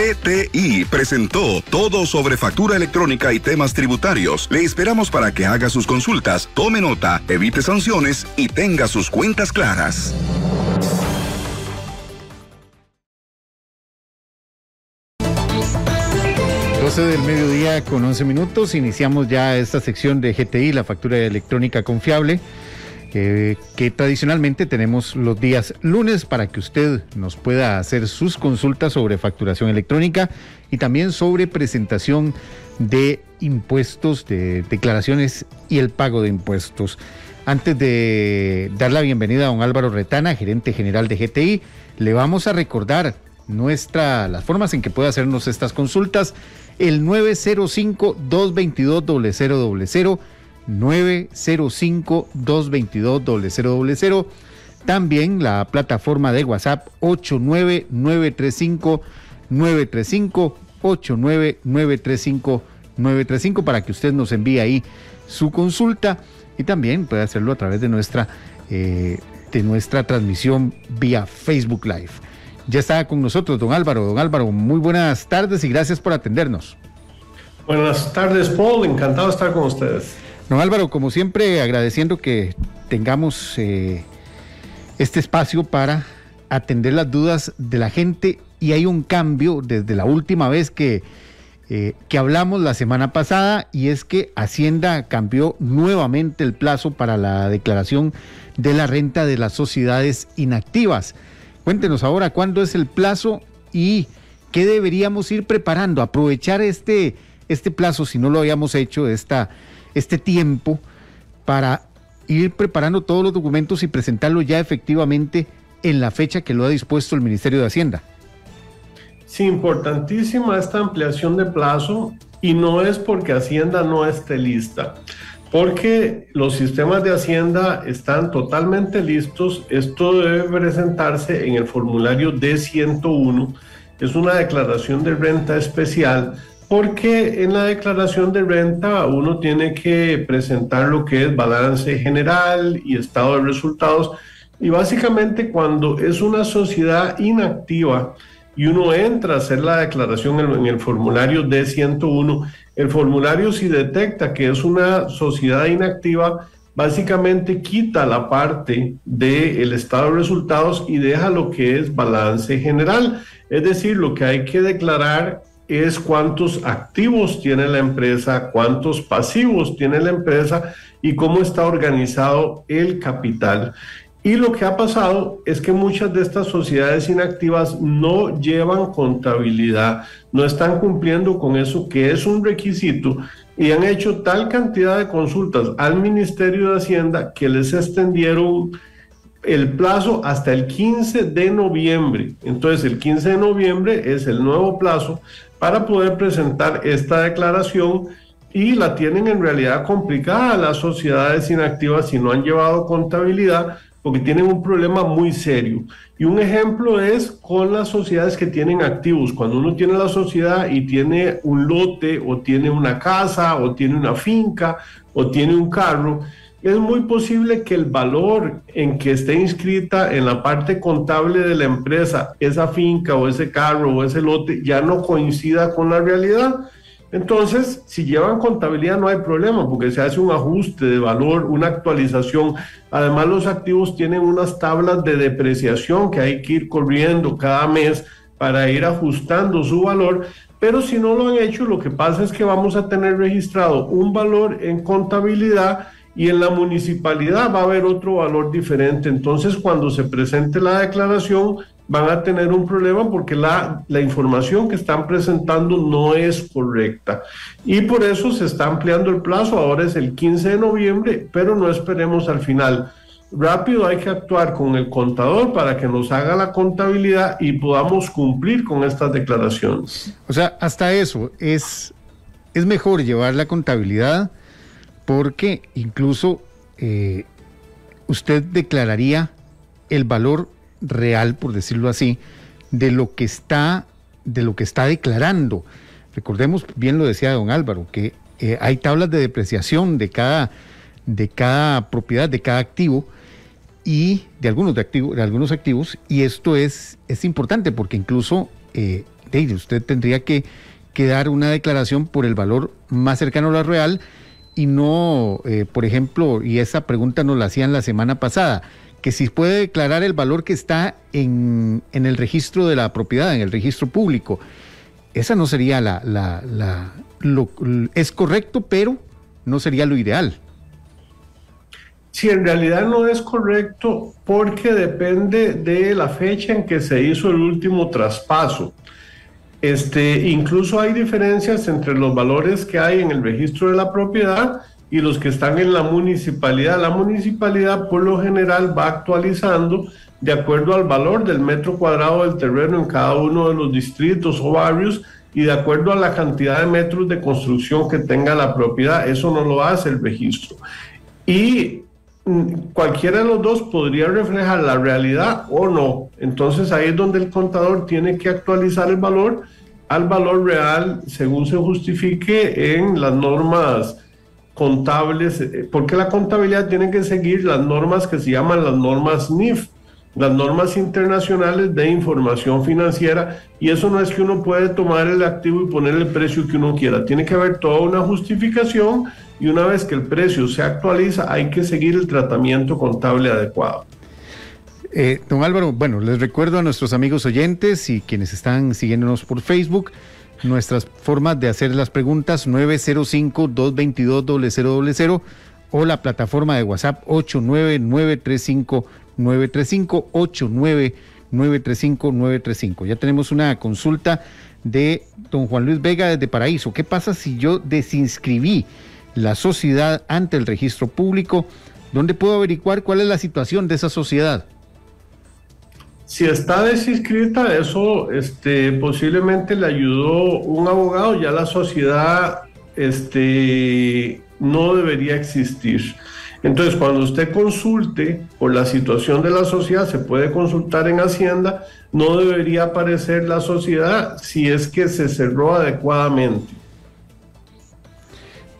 GTI presentó Todo sobre Factura Electrónica y Temas Tributarios. Le esperamos para que haga sus consultas, tome nota, evite sanciones y tenga sus cuentas claras. Del mediodía con 11 minutos, iniciamos ya esta sección de GTI, la factura electrónica confiable, que tradicionalmente tenemos los días lunes para que usted nos pueda hacer sus consultas sobre facturación electrónica y también sobre presentación de impuestos, de declaraciones y el pago de impuestos. Antes de dar la bienvenida a don Álvaro Retana, gerente general de GTI, le vamos a recordar las formas en que puede hacernos estas consultas. El 905-222-0000, 905-222-0000. También la plataforma de WhatsApp 89935-935, 89935-935 para que usted nos envíe ahí su consulta y también puede hacerlo a través de nuestra transmisión vía Facebook Live. Ya está con nosotros don Álvaro. Don Álvaro, muy buenas tardes y gracias por atendernos. Buenas tardes, Paul. Encantado de estar con ustedes. Don Álvaro, como siempre, agradeciendo que tengamos este espacio para atender las dudas de la gente. Y hay un cambio desde la última vez que hablamos la semana pasada, y es que Hacienda cambió nuevamente el plazo para la declaración de la renta de las sociedades inactivas. Cuéntenos ahora cuándo es el plazo y qué deberíamos ir preparando, aprovechar este plazo, si no lo habíamos hecho, este tiempo, para ir preparando todos los documentos y presentarlo ya efectivamente en la fecha que lo ha dispuesto el Ministerio de Hacienda. Sí, importantísima esta ampliación de plazo, y no es porque Hacienda no esté lista, porque los sistemas de Hacienda están totalmente listos. Esto debe presentarse en el formulario D101, es una declaración de renta especial, porque en la declaración de renta uno tiene que presentar lo que es balance general y estado de resultados, y básicamente cuando es una sociedad inactiva y uno entra a hacer la declaración en el formulario D101, el formulario, si detecta que es una sociedad inactiva, básicamente quita la parte del estado de resultados y deja lo que es balance general. Es decir, lo que hay que declarar es cuántos activos tiene la empresa, cuántos pasivos tiene la empresa y cómo está organizado el capital. Y lo que ha pasado es que muchas de estas sociedades inactivas no llevan contabilidad, no están cumpliendo con eso, que es un requisito, y han hecho tal cantidad de consultas al Ministerio de Hacienda que les extendieron el plazo hasta el 15 de noviembre. Entonces, el 15 de noviembre es el nuevo plazo para poder presentar esta declaración, y la tienen en realidad complicada las sociedades inactivas si no han llevado contabilidad, porque tienen un problema muy serio. Y un ejemplo es con las sociedades que tienen activos. Cuando uno tiene la sociedad y tiene un lote, o tiene una casa, o tiene una finca, o tiene un carro, es muy posible que el valor en que esté inscrita en la parte contable de la empresa, esa finca o ese carro o ese lote, ya no coincida con la realidad. Entonces, si llevan contabilidad no hay problema, porque se hace un ajuste de valor, una actualización. Además, los activos tienen unas tablas de depreciación que hay que ir corriendo cada mes para ir ajustando su valor. Pero si no lo han hecho, lo que pasa es que vamos a tener registrado un valor en contabilidad y en la municipalidad va a haber otro valor diferente. Entonces, cuando se presente la declaración, van a tener un problema porque la información que están presentando no es correcta. Y por eso se está ampliando el plazo, ahora es el 15 de noviembre, pero no esperemos al final. Rápido hay que actuar con el contador para que nos haga la contabilidad y podamos cumplir con estas declaraciones. O sea, hasta eso, es mejor llevar la contabilidad, porque incluso usted declararía el valor real, por decirlo así, de lo que está declarando. Recordemos, bien lo decía don Álvaro, que hay tablas de depreciación de cada propiedad, de cada activo, y de algunos activos, y esto es importante porque incluso usted tendría que dar una declaración por el valor más cercano a la real y no, por ejemplo, y esa pregunta nos la hacían la semana pasada, que si puede declarar el valor que está en el registro de la propiedad, en el registro público. Esa no sería es correcto, pero no sería lo ideal. Sí, en realidad no es correcto porque depende de la fecha en que se hizo el último traspaso. Incluso hay diferencias entre los valores que hay en el registro de la propiedad y los que están en la municipalidad. La municipalidad por lo general va actualizando de acuerdo al valor del metro cuadrado del terreno en cada uno de los distritos o barrios y de acuerdo a la cantidad de metros de construcción que tenga la propiedad. Eso no lo hace el registro. Y cualquiera de los dos podría reflejar la realidad o no. Entonces ahí es donde el contador tiene que actualizar el valor al valor real según se justifique en las normas contables, porque la contabilidad tiene que seguir las normas que se llaman las normas NIF, las normas internacionales de información financiera, y eso no es que uno puede tomar el activo y poner el precio que uno quiera, tiene que haber toda una justificación y una vez que el precio se actualiza hay que seguir el tratamiento contable adecuado. Don Álvaro, bueno, les recuerdo a nuestros amigos oyentes y quienes están siguiéndonos por Facebook, nuestras formas de hacer las preguntas 905-222-0000 o la plataforma de WhatsApp 89935-935, 89935-935. Ya tenemos una consulta de don Juan Luis Vega desde Paraíso. ¿Qué pasa si yo desinscribí la sociedad ante el registro público? ¿Dónde puedo averiguar cuál es la situación de esa sociedad? Si está desinscrita, eso posiblemente le ayudó un abogado, ya la sociedad no debería existir. Entonces, cuando usted consulte por la situación de la sociedad, se puede consultar en Hacienda, no debería aparecer la sociedad si es que se cerró adecuadamente.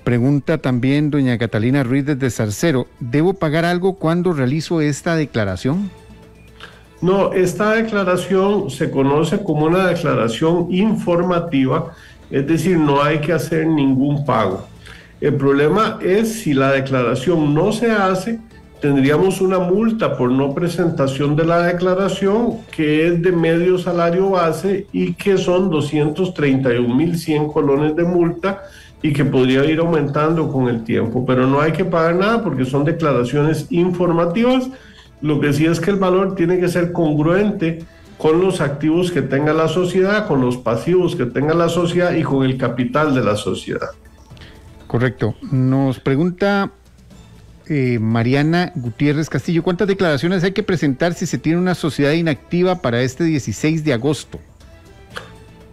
Pregunta también doña Catalina Ruiz desde Zarcero, ¿debo pagar algo cuando realizo esta declaración? No, esta declaración se conoce como una declaración informativa, es decir, no hay que hacer ningún pago. El problema es si la declaración no se hace, tendríamos una multa por no presentación de la declaración que es de medio salario base y que son 231.100 colones de multa y que podría ir aumentando con el tiempo, pero no hay que pagar nada porque son declaraciones informativas. Lo que sí es que el valor tiene que ser congruente con los activos que tenga la sociedad, con los pasivos que tenga la sociedad y con el capital de la sociedad. Correcto. Nos pregunta Mariana Gutiérrez Castillo, ¿cuántas declaraciones hay que presentar si se tiene una sociedad inactiva para este 16 de agosto?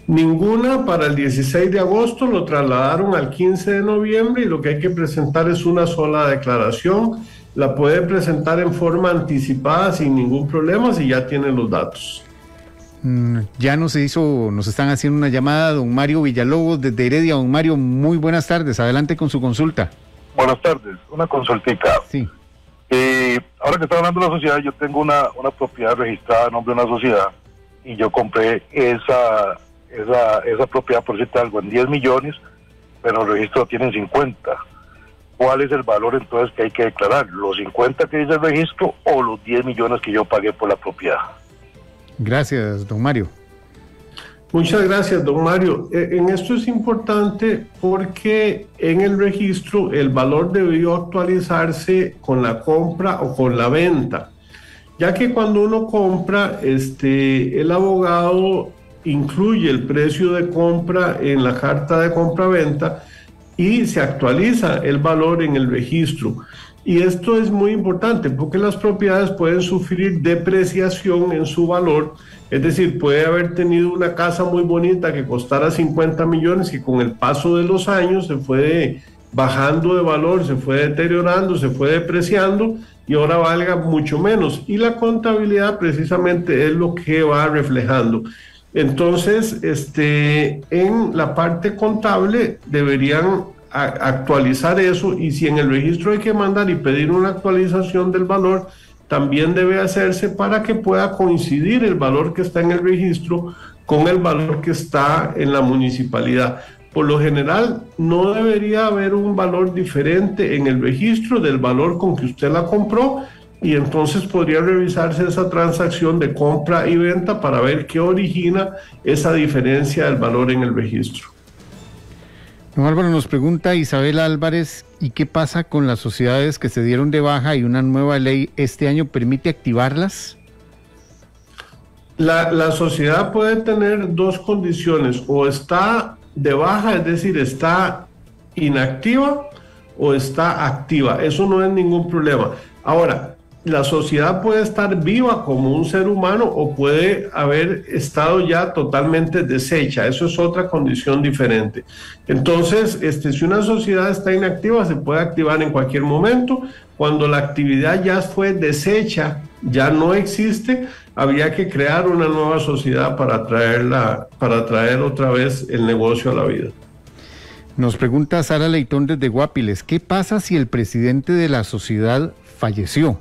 Ninguna para el 16 de agosto, lo trasladaron al 15 de noviembre y lo que hay que presentar es una sola declaración. La puede presentar en forma anticipada sin ningún problema si ya tiene los datos. Ya nos están haciendo una llamada, don Mario Villalobos desde Heredia. Don Mario, muy buenas tardes, adelante con su consulta. Buenas tardes, una consultica. Sí. Ahora que está hablando de la sociedad, yo tengo una propiedad registrada a nombre de una sociedad y yo compré esa propiedad, por decirte algo, en 10 millones, pero el registro tiene 50. ¿Cuál es el valor entonces que hay que declarar? ¿Los 50 que dice el registro o los 10 millones que yo pagué por la propiedad? Gracias, don Mario. Muchas gracias, don Mario. En esto es importante porque en el registro el valor debió actualizarse con la compra o con la venta, ya que cuando uno compra, el abogado incluye el precio de compra en la carta de compra-venta y se actualiza el valor en el registro. Y esto es muy importante porque las propiedades pueden sufrir depreciación en su valor, es decir, puede haber tenido una casa muy bonita que costara 50 millones y con el paso de los años se fue bajando de valor, se fue deteriorando, se fue depreciando y ahora valga mucho menos. Y la contabilidad precisamente es lo que va reflejando. Entonces, en la parte contable deberían actualizar eso y si en el registro hay que mandar y pedir una actualización del valor, también debe hacerse para que pueda coincidir el valor que está en el registro con el valor que está en la municipalidad. Por lo general, no debería haber un valor diferente en el registro del valor con que usted la compró, y entonces podría revisarse esa transacción de compra y venta para ver qué origina esa diferencia del valor en el registro. Don Álvaro, nos pregunta Isabel Álvarez, ¿y qué pasa con las sociedades que se dieron de baja y una nueva ley este año permite activarlas? La sociedad puede tener dos condiciones: o está de baja, es decir, está inactiva, o está activa. Eso no es ningún problema. Ahora, la sociedad puede estar viva como un ser humano o puede haber estado ya totalmente deshecha. Eso es otra condición diferente. Entonces, si una sociedad está inactiva, se puede activar en cualquier momento. Cuando la actividad ya fue deshecha, ya no existe, habría que crear una nueva sociedad para traer otra vez el negocio a la vida. Nos pregunta Sara Leitón desde Guapiles, ¿qué pasa si el presidente de la sociedad falleció?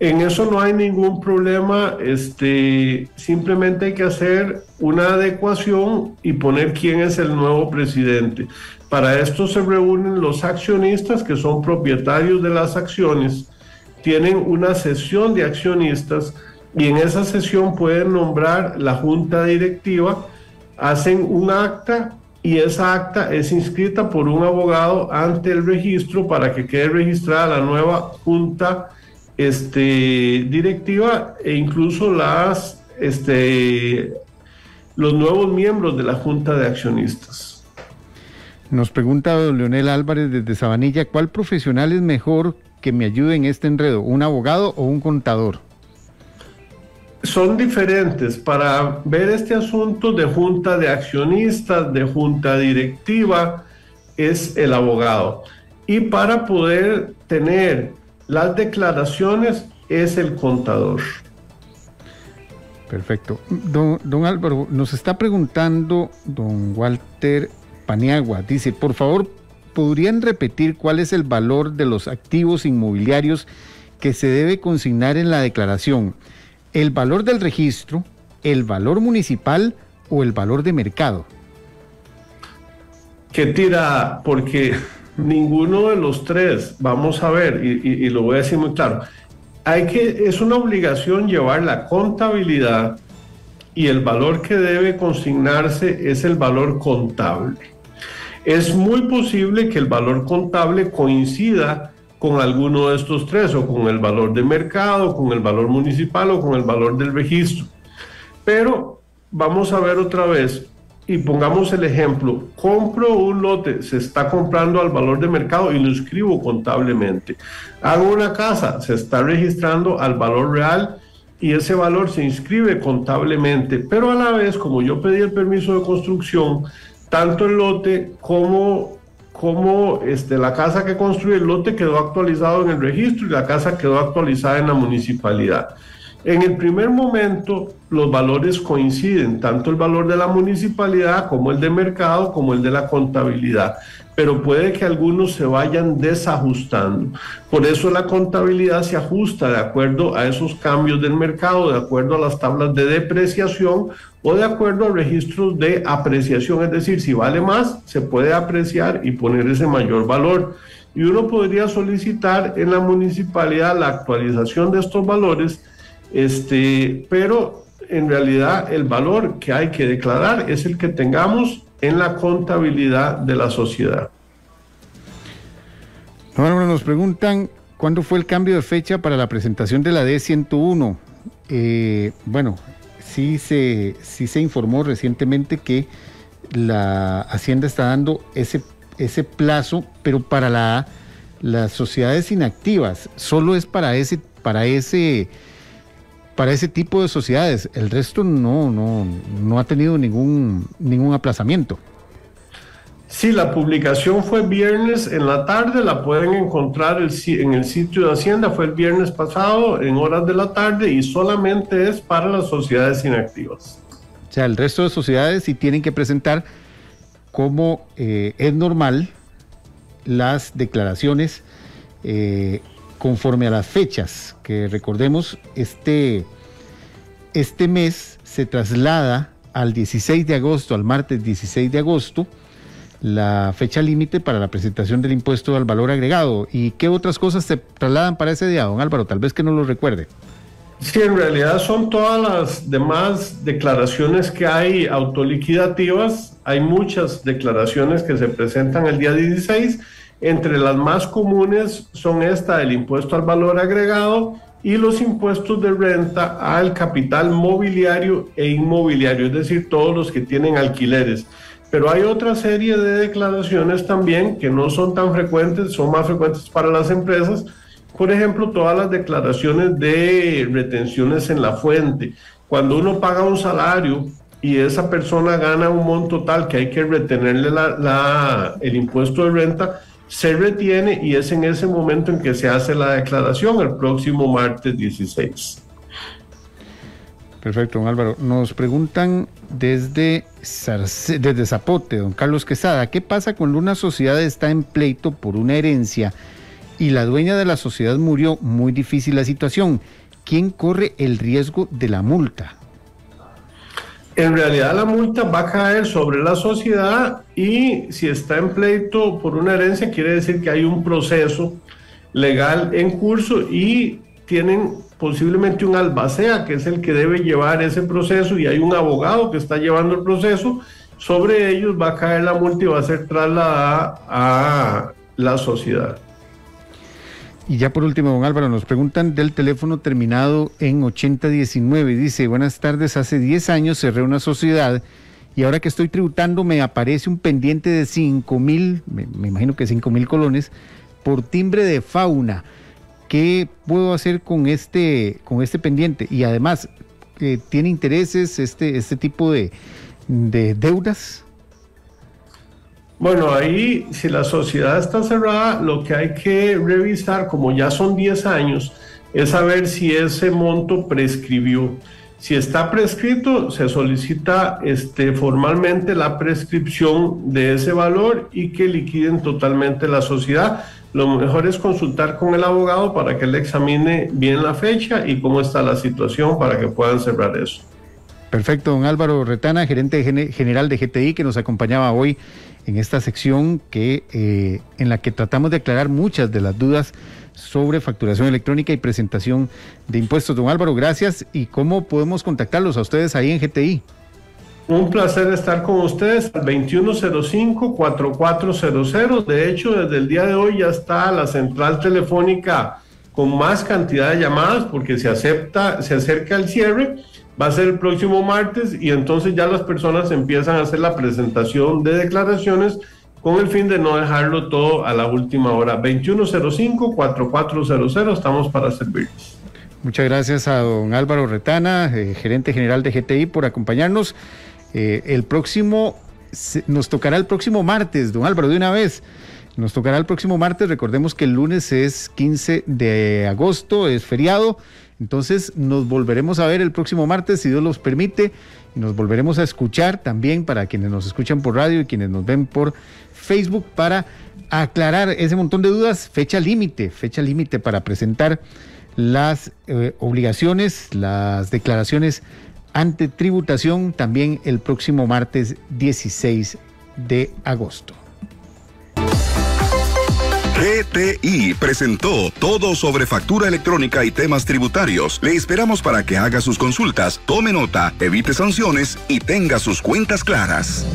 En eso no hay ningún problema, simplemente hay que hacer una adecuación y poner quién es el nuevo presidente. Para esto se reúnen los accionistas, que son propietarios de las acciones, tienen una sesión de accionistas y en esa sesión pueden nombrar la junta directiva, hacen un acta y esa acta es inscrita por un abogado ante el registro para que quede registrada la nueva junta directiva e incluso los nuevos miembros de la junta de accionistas. Nos pregunta don Leonel Álvarez desde Sabanilla, ¿cuál profesional es mejor que me ayude en este enredo, un abogado o un contador? Son diferentes. Para ver este asunto de junta de accionistas, de junta directiva, es el abogado. Y para poder tener las declaraciones es el contador. Perfecto. Don Álvaro, nos está preguntando don Walter Paniagua, dice, por favor, ¿podrían repetir cuál es el valor de los activos inmobiliarios que se debe consignar en la declaración? ¿El valor del registro, el valor municipal o el valor de mercado? ¿Qué tira? Porque ninguno de los tres, vamos a ver, y lo voy a decir muy claro, es una obligación llevar la contabilidad y el valor que debe consignarse es el valor contable. Es muy posible que el valor contable coincida con alguno de estos tres, o con el valor de mercado, con el valor municipal o con el valor del registro. Pero vamos a ver otra vez y pongamos el ejemplo. Compro un lote, se está comprando al valor de mercado y lo inscribo contablemente. Hago una casa, se está registrando al valor real y ese valor se inscribe contablemente. Pero a la vez, como yo pedí el permiso de construcción, tanto el lote como la casa que construye el lote quedó actualizado en el registro y la casa quedó actualizada en la municipalidad. En el primer momento los valores coinciden, tanto el valor de la municipalidad como el de mercado como el de la contabilidad, pero puede que algunos se vayan desajustando. Por eso la contabilidad se ajusta de acuerdo a esos cambios del mercado, de acuerdo a las tablas de depreciación o de acuerdo a registros de apreciación, es decir, si vale más, se puede apreciar y poner ese mayor valor. Y uno podría solicitar en la municipalidad la actualización de estos valores, pero en realidad el valor que hay que declarar es el que tengamos en la contabilidad de la sociedad. Ahora nos preguntan, ¿cuándo fue el cambio de fecha para la presentación de la D101? Bueno, sí se informó recientemente que la Hacienda está dando ese plazo, pero para las sociedades inactivas, solo es para ese tipo de sociedades. El resto no ha tenido ningún aplazamiento. Sí, la publicación fue viernes en la tarde, la pueden encontrar en el sitio de Hacienda, fue el viernes pasado en horas de la tarde y solamente es para las sociedades inactivas. O sea, el resto de sociedades sí tienen que presentar, como es normal, las declaraciones conforme a las fechas, que recordemos, este mes se traslada al 16 de agosto, al martes 16 de agosto, la fecha límite para la presentación del impuesto al valor agregado. ¿Y qué otras cosas se trasladan para ese día, don Álvaro? Tal vez que no lo recuerde. Sí, en realidad son todas las demás declaraciones que hay autoliquidativas. Hay muchas declaraciones que se presentan el día 16. Entre las más comunes son esta del impuesto al valor agregado y los impuestos de renta al capital mobiliario e inmobiliario, es decir, todos los que tienen alquileres. Pero hay otra serie de declaraciones también que no son tan frecuentes, son más frecuentes para las empresas. Por ejemplo, todas las declaraciones de retenciones en la fuente. Cuando uno paga un salario y esa persona gana un monto tal que hay que retenerle el impuesto de renta, se retiene y es en ese momento en que se hace la declaración, el próximo martes 16. Perfecto, don Álvaro. Nos preguntan desde Zapote, don Carlos Quesada, ¿qué pasa cuando una sociedad está en pleito por una herencia y la dueña de la sociedad murió? Muy difícil la situación. ¿Quién corre el riesgo de la multa? En realidad la multa va a caer sobre la sociedad y si está en pleito por una herencia quiere decir que hay un proceso legal en curso y tienen posiblemente un albacea que es el que debe llevar ese proceso y hay un abogado que está llevando el proceso. Sobre ellos va a caer la multa y va a ser trasladada a la sociedad. Y ya por último, don Álvaro, nos preguntan del teléfono terminado en 8019. Dice, buenas tardes, hace 10 años cerré una sociedad y ahora que estoy tributando me aparece un pendiente de 5,000, me imagino que 5,000 colones, por timbre de fauna. ¿Qué puedo hacer con este pendiente? Y además, ¿tiene intereses este tipo de deudas? Bueno, ahí si la sociedad está cerrada, lo que hay que revisar, como ya son 10 años, es saber si ese monto prescribió. Si está prescrito, se solicita formalmente la prescripción de ese valor y que liquiden totalmente la sociedad. Lo mejor es consultar con el abogado para que él examine bien la fecha y cómo está la situación para que puedan cerrar eso. Perfecto, don Álvaro Retana, gerente general de GTI, que nos acompañaba hoy en esta sección en la que tratamos de aclarar muchas de las dudas sobre facturación electrónica y presentación de impuestos. Don Álvaro, gracias. ¿Y cómo podemos contactarlos a ustedes ahí en GTI? Un placer estar con ustedes al 2105-4400. De hecho, desde el día de hoy ya está la central telefónica con más cantidad de llamadas porque se acerca el cierre. Va a ser el próximo martes y entonces ya las personas empiezan a hacer la presentación de declaraciones con el fin de no dejarlo todo a la última hora. 2105-4400, estamos para servirles. Muchas gracias a don Álvaro Retana, gerente general de GTI, por acompañarnos. Nos tocará el próximo martes, don Álvaro, de una vez. Nos tocará el próximo martes. Recordemos que el lunes es 15 de agosto, es feriado. Entonces nos volveremos a ver el próximo martes, si Dios los permite, y nos volveremos a escuchar también para quienes nos escuchan por radio y quienes nos ven por Facebook para aclarar ese montón de dudas. Fecha límite para presentar las obligaciones, las declaraciones ante tributación también el próximo martes 16 de agosto. GTI presentó Todo sobre Factura Electrónica y Temas Tributarios. Le esperamos para que haga sus consultas, tome nota, evite sanciones y tenga sus cuentas claras.